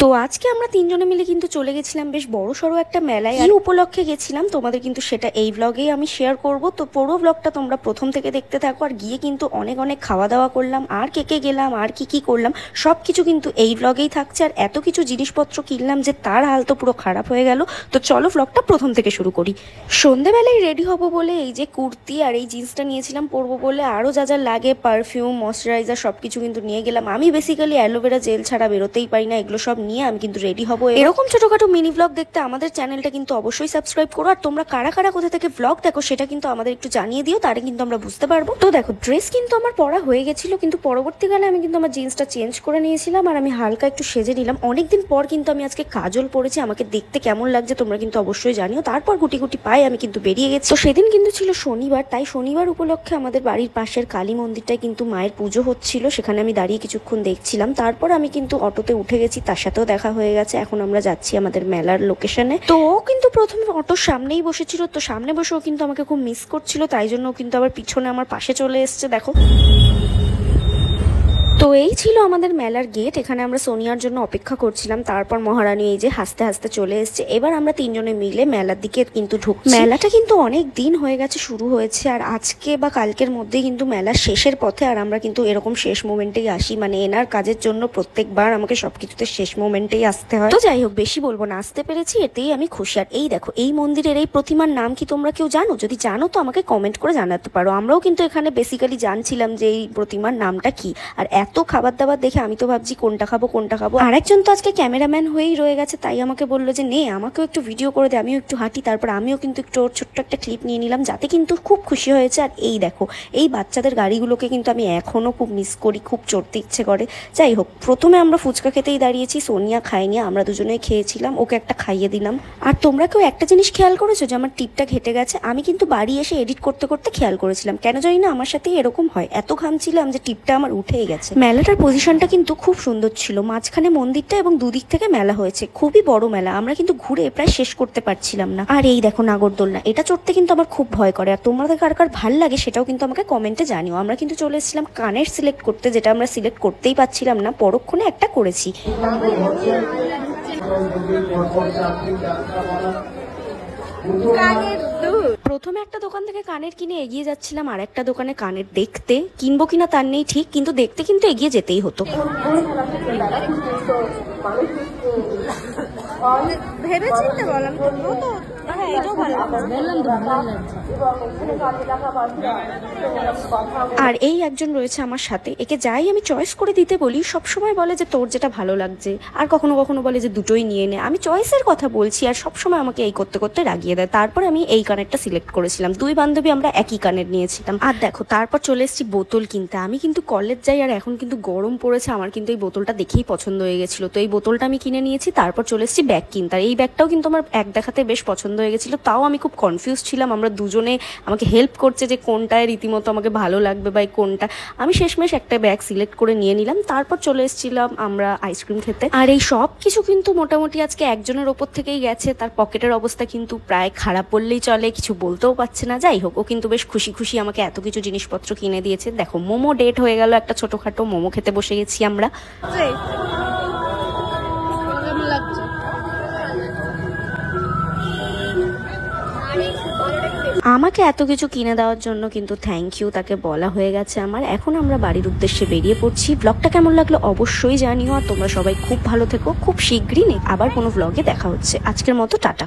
তো আজকে আমরা তিনজনে মিলে কিন্তু চলে গেছিলাম বেশ বড়সড় একটা মেলায়। এই উপলক্ষে গেছিলাম, তোমাদের কিন্তু সেটা এই ব্লগেই আমি শেয়ার করব। তো পুরো ব্লগটা তোমরা প্রথম থেকে দেখতে থাকো। আর গিয়ে কিন্তু অনেক অনেক খাওয়া দাওয়া করলাম, আর কে গেলাম, আর কি করলাম সবকিছু কিন্তু এই ব্লগেই থাকছে। আর এত কিছু জিনিসপত্র কিনলাম যে তার হাল তো পুরো খারাপ হয়ে গেল। তো চলো ব্লগটা প্রথম থেকে শুরু করি। সন্ধেবেলায় রেডি হব বলে এই যে কুর্তি আর এই জিন্সটা নিয়েছিলাম পরবো বলে, আরও যা যা লাগে পারফিউম, ময়শ্চারাইজার সবকিছু কিন্তু নিয়ে গেলাম। আমি বেসিক্যালি অ্যালোভেরা জেল ছাড়া বেরোতেই পারি না, এগুলো সব নিয়ে আমি কিন্তু রেডি হব। এরকম ছোটখাটো মিনি ব্লগ দেখতে আমাদের চ্যানেলটা কিন্তু অবশ্যই সাবস্ক্রাইব করো। আর তোমরা কারা কারা কোথা থেকে ব্লগ দেখো সেটা কিন্তু আমাদের একটু জানিয়ে দিও, তারে কিন্তু আমরা বুঝতে পারবো। তো দেখো, ড্রেস কিন্তু আমার পরা হয়ে গেছিল, কিন্তু পরবর্তীকালে আমি কিন্তু আমার জিন্সটা চেঞ্জ করে নিয়েছিলাম আর আমি হালকা একটু সেজে নিলাম। অনেকদিন পর কিন্তু আমি আজকে কাজল পরেছি, আমাকে দেখতে কেমন লাগছে তোমরা কিন্তু অবশ্যই জানিও। তারপর গুটি গুটি পায়ে আমি কিন্তু বেরিয়ে গেছি। তো সেদিন কিন্তু ছিল শনিবার, তাই শনিবার উপলক্ষে আমাদের বাড়ির পাশের কালী মন্দিরটায় কিন্তু মায়ের পুজো হচ্ছিল, সেখানে আমি দাঁড়িয়ে কিছুক্ষণ দেখছিলাম। তারপর আমি কিন্তু অটোতে উঠে গেছি, তার সাথেও দেখা হয়ে গেছে। এখন আমরা যাচ্ছি আমাদের মেলার লোকেশনে। তো ও কিন্তু প্রথমে অটোর সামনেই বসেছিল, তো সামনে বসেও কিন্তু আমাকে খুব মিস করছিল, তাই জন্য কিন্তু আবার পিছনে আমার পাশে চলে এসছে, দেখো। তো এই ছিল আমাদের মেলার গেট, এখানে আমরা সোনিয়ার জন্য অপেক্ষা করছিলাম। তারপর মহারানী এই যে হাসতে হাসতে চলে এসছে। এবার আমরা তিনজনে মিলে মেলার দিকে কিন্তু ঢুকছি। মেলাটা কিন্তু অনেক দিন হয়ে গেছে শুরু হয়েছে, আর আজকে বা কালকের মধ্যেই কিন্তু মেলার শেষের পথে। আর আমরা কিন্তু এরকম শেষ মোমেন্টেই আসি, মানে এনার কাজের জন্য প্রত্যেকবার আমাকে সবকিছুতে শেষ মোমেন্টেই আসতে হয়। তো যাই হোক, বেশি বলবো না, আসতে পেরেছি এতেই আমি খুশি। আর এই দেখো, এই মন্দিরের এই প্রতিমার নাম কি তোমরা কেউ জানো? যদি জানো তো আমাকে কমেন্ট করে জানাতে পারো। আমরাও কিন্তু এখানে বেসিক্যালি জানছিলাম যে এই প্রতিমার নামটা কি। আর এত খাবার দাবার দেখে আমি তো ভাবছি কোনটা খাবো। আরেকজন তো আজকে ক্যামেরাম্যান হয়েই রয়ে গেছে, তাই আমাকে বললো যে নে আমাকেও একটু ভিডিও করে দে, আমিও একটু হাঁটি। তারপর আমিও কিন্তু একটু ওর ছোট্ট একটা ক্লিপ নিয়ে নিলাম, যাতে কিন্তু খুব খুশি হয়েছে। আর এই দেখো, এই বাচ্চাদের গাড়িগুলোকে কিন্তু আমি এখনো খুব মিস করি, খুব চড়তে ইচ্ছে করে। যাই হোক, প্রথমে আমরা ফুচকা খেতেই দাঁড়িয়েছি, সোনিয়া খায়নি, আমরা দুজনেই খেয়েছিলাম, ওকে একটা খাইয়ে দিলাম। আর তোমরা কেউ একটা জিনিস খেয়াল করেছো যে আমার টিপটা ঘেটে গেছে? আমি কিন্তু বাড়ি এসে এডিট করতে করতে খেয়াল করেছিলাম, কেন জানি না আমার সাথেই এরকম হয়। এত ঘামছিলাম যে টিপটা আমার উঠেই গেছে। মেলাটার পজিশনটা কিন্তু খুব সুন্দর ছিল, মাঝখানে মন্দিরটা এবং দুদিক থেকে মেলা হয়েছে, খুবই বড় মেলা। আমরা কিন্তু ঘুরে প্রায় শেষ করতে পারছিলাম না। আর এই দেখো নাগরদোলনা, এটা চড়তে কিন্তু আমার খুব ভয় করে। আর তোমাদের কার কার ভাল লাগে সেটাও কিন্তু আমাকে কমেন্টে জানিও। আমরা কিন্তু চলে এসেছিলাম কানের সিলেক্ট করতে, যেটা আমরা সিলেক্ট করতেই পারছিলাম না, পরক্ষণে একটা করেছি। প্রথমে একটা দোকান থেকে কানের কিনে এগিয়ে যাচ্ছিলাম আর একটা দোকানে কানের দেখতে, কিনবো কিনা তার নেই ঠিক, কিন্তু দেখতে কিন্তু এগিয়ে যেতেই হতো। আর এই একজন রয়েছে আমার সাথে, একে যাই আমি চয়েস করে দিতে বলি সবসময় বলে যে তোর যেটা ভালো লাগছে, আর কখনো কখনো বলে যে দুটোই নিয়ে নে। আমি চয়েসের কথা বলছি আর সবসময় আমাকে এই করতে করতে রাগিয়ে দেয়। তারপর আমি এই কানেরটা সিলেক্ট করেছিলাম, দুই বান্ধবী আমরা একই কানের নিয়েছিলাম। আর দেখো, তারপর চলে এসেছি বোতল কিনতে। আমি কিন্তু কলেজ যাই, আর এখন কিন্তু গরম পড়েছে, আমার কিন্তু এই বোতলটা দেখেই পছন্দ হয়ে গেছিলো, তো এই বোতলটা আমি কিনে নিয়েছি। তারপর চলে এসেছি ব্যাগ কিনতে, আর এই ব্যাগটাও কিন্তু আমার এক দেখাতে বেশ পছন্দ হয়ে গেছিলো। তাও আমি খুব কনফিউজ ছিলাম, আমরা দুজনে আমাকে হেল্প করছে যে কোনটায় রীতিমতো আমাকে ভালো লাগবে বা কোনটা। আমি শেষমেশ একটা ব্যাগ সিলেক্ট করে নিয়ে নিলাম। তারপর চলে এসেছিলাম আমরা আইসক্রিম খেতে। আর এই সব কিছু কিন্তু মোটামুটি আজকে একজনের ওপর থেকেই গেছে। তার পকেটের অবস্থা কিন্তু প্রায় খারাপ বললেই চলে, কিছু বলতেও পারছে না। যাই হোক, ও কিন্তু বেশ খুশি খুশি আমাকে এত কিছু জিনিসপত্র কিনে দিয়েছে। দেখো, মোমো ডেট হয়ে গেল, একটা ছোটখাটো মোমো খেতে বসে গেছি আমরা। আমাকে এত কিছু কিনে দেওয়ার জন্য কিন্তু থ্যাংক ইউ, তাকে বলা হয়ে গেছে আমার। এখন আমরা বাড়ির উদ্দেশ্যে বেরিয়ে পড়ছি। ব্লগটা কেমন লাগলো অবশ্যই জানিও। আর তোমরা সবাই খুব ভালো থেকো, খুব শীঘ্রই আবার কোনো ব্লগে দেখা হচ্ছে। আজকের মতো টাটা।